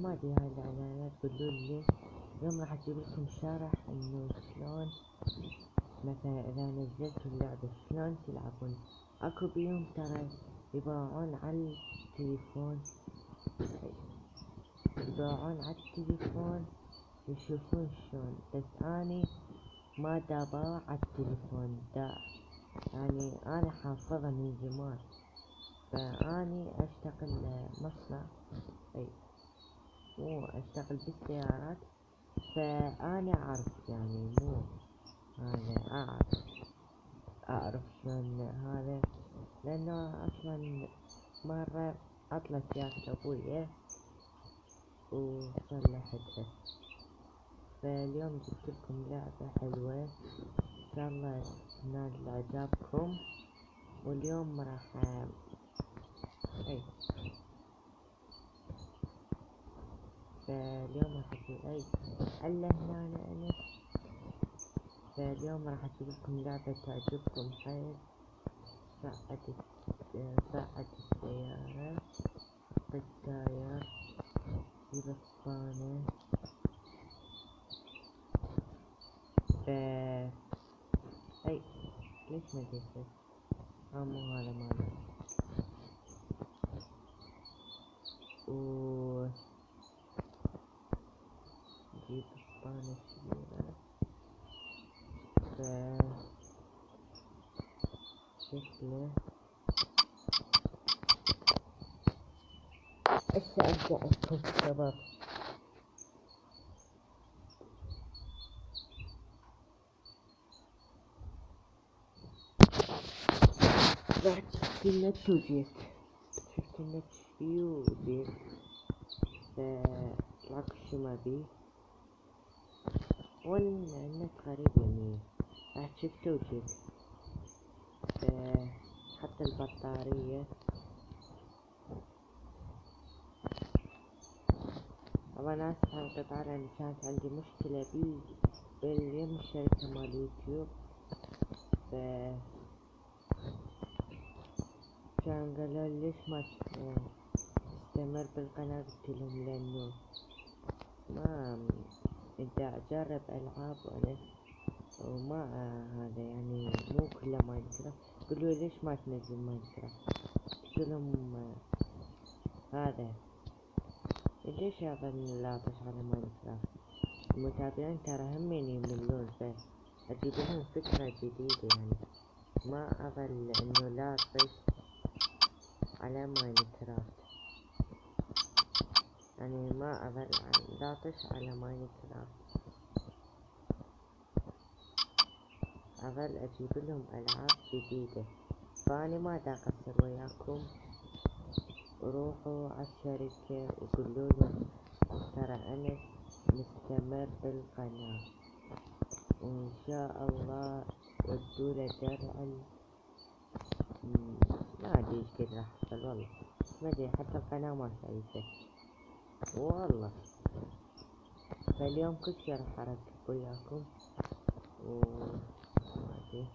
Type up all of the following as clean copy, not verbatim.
ما ادري هاي الاعلانات تقولولي اليوم راح اجيب لكم شرح انه شلون مثلا اذا نزلتوا اللعبة شلون تلعبون. اكو بيهم ترى يباعون على التليفون، يباعون على التليفون ويشوفون شلون، بس اني ما دا باع على التليفون دا، يعني انا حافظها من زمان، فاني اشتغل مصنع، اي مو اشتغل بالسيارات، فانا اعرف يعني مو هذا اعرف شلون هذا، لانه اصلا مرة عطلت سيارة ابويا وصلحتها. فاليوم جبتلكم لعبة حلوة ان شاء الله تنال اعجابكم. واليوم راح اي فاليوم راح اجيب الا هنا انا فاليوم راح اجيب لكم لعبة تعجبكم حيل. صعد السيارة، حط التاير، جيب اسبانة، اي ليش ما جبت؟ مو هذا ماله. و جيب اسبانة كبيرة، شكله هسه ابدأ لكم شباب. رحت شفت النت وجيت، شفت النت فيه وجيت، فطلعت شو ما بيه، والنت غريب يعني، رحت شفته وجيت، حتى البطارية طبعا اسف على القطع لان كانت عندي مشكلة باليم الشركة مال يوتيوب، كان قالوا لي ليش ما تستمر بالقناة، قلتلهم لانه ما بدي اجرب العاب وانا وما هذا يعني مو كله ماينكرافت. قالوا لي ليش ما تنزل ماينكرافت، قلتلهم هذا ليش اظل لاطش على ماينكرافت، المتابعين ترى همين يملون، فاجيب لهم فكرة جديدة يعني، ما اظل انه لاطش على ماينكرافت، يعني ما اظل لاطش على ماينكرافت، اظل اجيب لهم العاب جديدة. فاني ما دا اقصر وياكم، روحوا عالشركة وقولولهم ترى انا مستمر بالقناة، وان شاء الله ودوله درع ما ادري ايش قد راح احصل والله، ما ادري حتى القناة ما شايفه والله. فاليوم كل شي راح اركب وياكم، ما ادري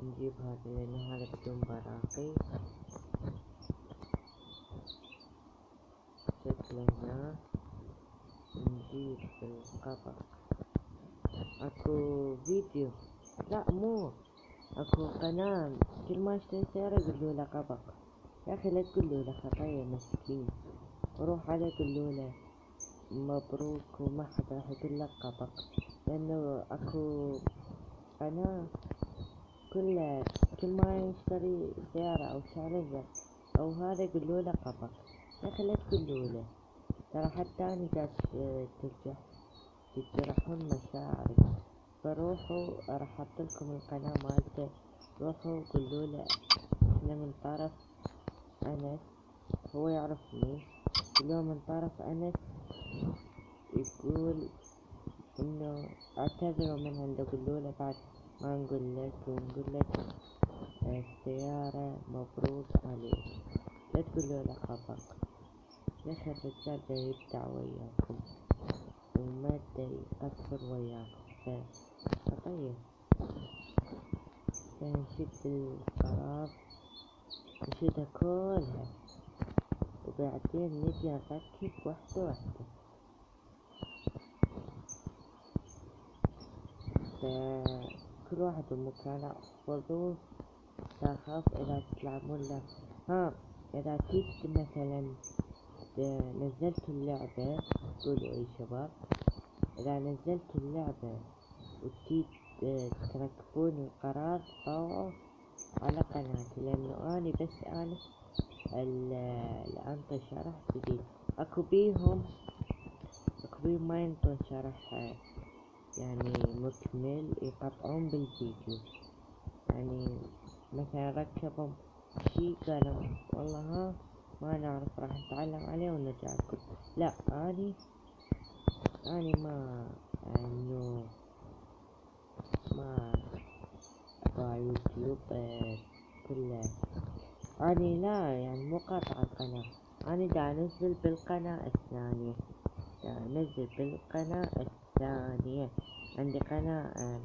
نجيب هذا لانه هذا بدون براقي، شكله هنا نجيب القبق. اكو فيديو، لا مو اكو قناة كل ما اشتري سيارة يقولوله قبق، يا اخي لا تقولوله خطية مسكين، روح عليه قولوله مبروك وما حد راح يقولك قبق، لانه اكو قناة كل ما يشتري سيارة او شارجر او هذا يقولوله قبق، يا اخي لا تقولوله، ترى حتى اني قاعد تجرحون مشاعري. فروحوا راح احطلكم القناة مالته، روحوا قولوله احنا من طرف انس، هو يعرفني، قولوا من طرف انس يقول انه اعتذروا من عنده، قولوله بعد ما نقول لك ونقول لك السيارة مبروك عليك، لا تقولوله خطأ، يا اخي الرجال دا يبدع وياكم وما دا يقصر وياكم، فخطية. فنشد الفراغ نشدها كلها وبعدين نجي نركب واحدة واحدة. فكل واحد بمكانه، احفظوه. لا خاف اذا تلعبون له. اذا جيت مثلا نزلت اللعبة، قولوا اي شباب، اذا نزلت اللعبة وتيت تركبون القرار طوعوا على قناتي، لانه اني بس انس الانطي شرح جديد. اكو بيهم ما ينطون شرح يعني مكمل، يقطعون بالفيديو. يعني مثلا ركبوا شي قالوا والله ما نعرف، راح نتعلم عليه ونرجع لكم. لا، اني ما انه ما ابغى يوتيوب كله. اني لا يعني مو قاطع القناة، اني دا انزل بالقناة الثانية، عندي قناة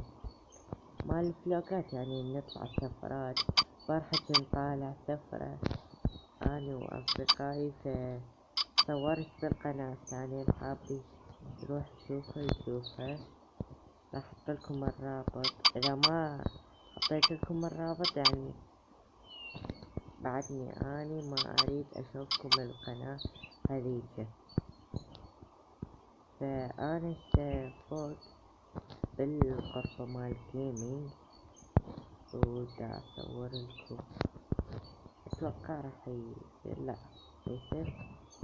مال فلوقات، يعني نطلع سفرات. فرحة نطالع سفرة أنا وأصدقائي، فصورت بالقناة الثانية. الحابي يروح يشوفها. راح أحطلكم الرابط، إذا ما حطيتلكم الرابط يعني بعدني أني ما أريد أشوفكم القناة هذيك. فأنا فوق بالغرفة مال جيمينج ودا أصور لكم. أتوقع راح يصير، لا يصير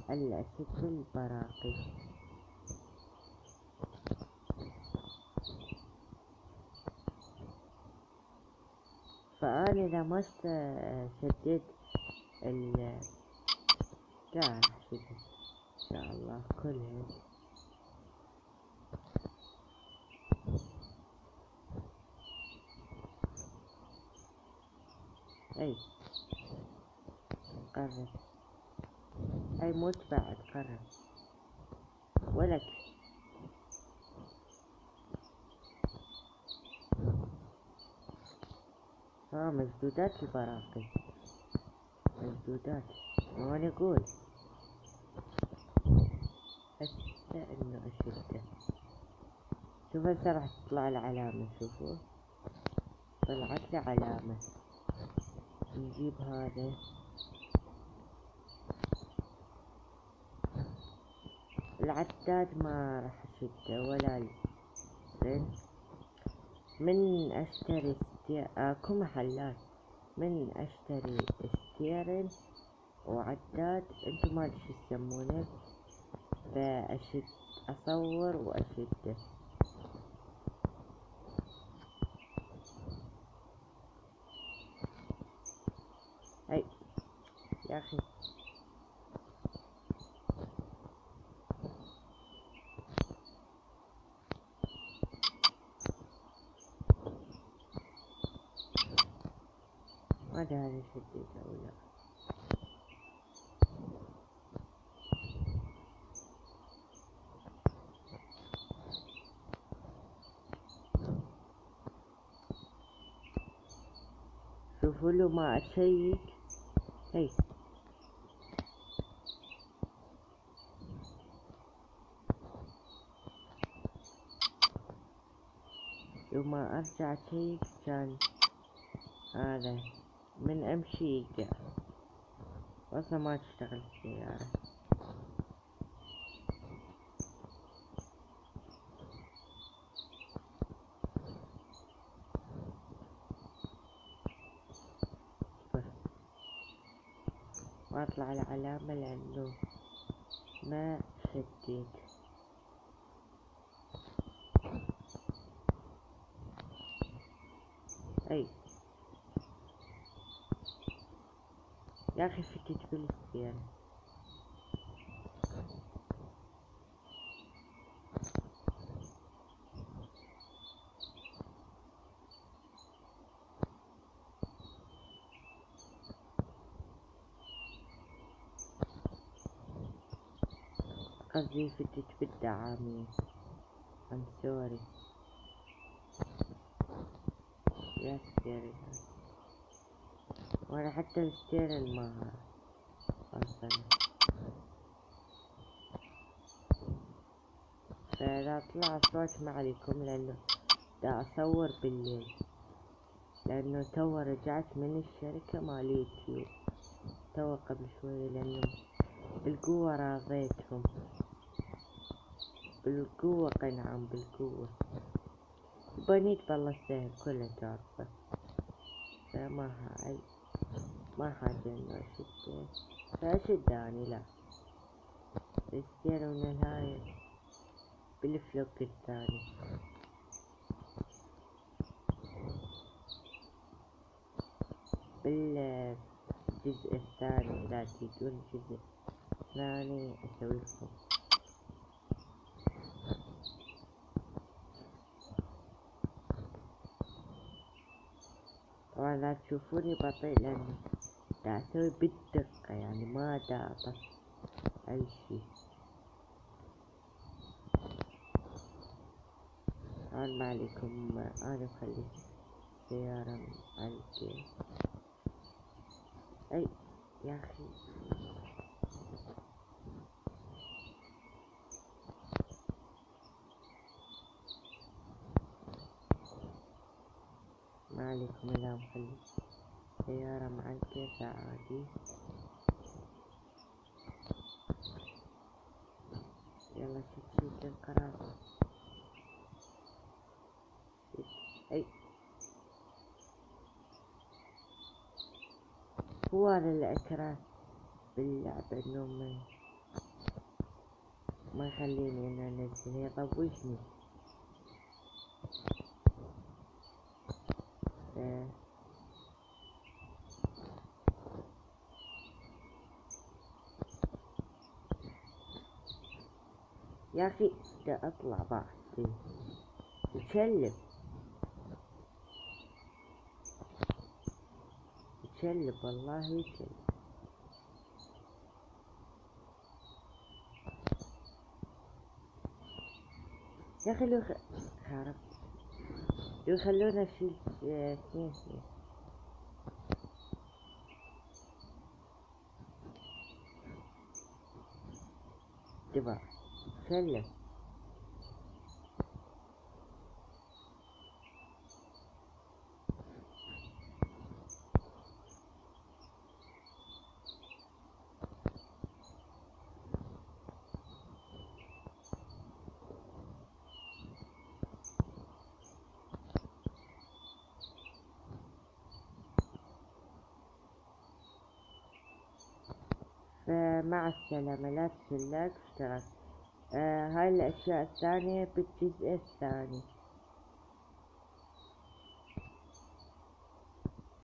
هلا شكل براقي. فأنا إذا ما شديت راح شديد إن شاء الله كلهن. أي قرب، أي موت بعد قرب ولك. مشدودات البراقي، مشدودات. وأنا أقول هسه إنه أشده. شوف هسه راح تطلع العلامة، شوفوا طلعت لي علامة. نجيب هذا العداد، ما راح اشده ولا الزين. من اشتري اكو محلات من اشتري ستيرن وعداد، انتو ما ادري شو يسمونه، فاشد اصور واشده. هاي يا اخي ما ادري هذا شديته او لا. شوفوا له ما اشيك. هي وما ارجع اشيك كان هذا من امشي يقع، اصلا ما تشتغل السيارة. واطلع العلامة لانه ما شديت. اي يا اخي شديت بالسيارة. قصدي فتت بالدعامين. I'm sorry يا ستيرن. وانا حتى الستيرن ما وصل. فإذا طلع الصوت ما عليكم لأنه دا أصور بالليل، لأنه توا رجعت من الشركة مال يوتيوب توا قبل شوية، لأنه بالقوة راضيتهم، بالقوة قنعم بالقوة. بنيت بالله السهل كله تعرفه، فما هاي ما حاجة انه اشد، فاشد اني لا يستيرون الهاي بالفلوك الثاني. بالجزء الثاني لا تريدون الجزء الثاني اسوي لكم. طبعا لا تشوفوني بطيء لانه دا اسوي بالدقة، يعني ما دا اطف اي شي. طبعا ما عليكم، انا مخلي السيارة معلقة. اي يا اخي ما عليكم الا مخلي السيارة معلقة عادي. يلا شد القرار. اي هو هذا الإكراه باللعبة انه ما يخليني ان انزل، يطوشني. يا اخي دا اطلع بعد يتشلب يتشلب والله يتشلب. يا اخي لو خرب لو يخلونا نشيل اثنين دبا شلب. فمع السلامة، لا تنسوا اللايك واشتراك. هاي الأشياء الثانية بالجزء الثاني.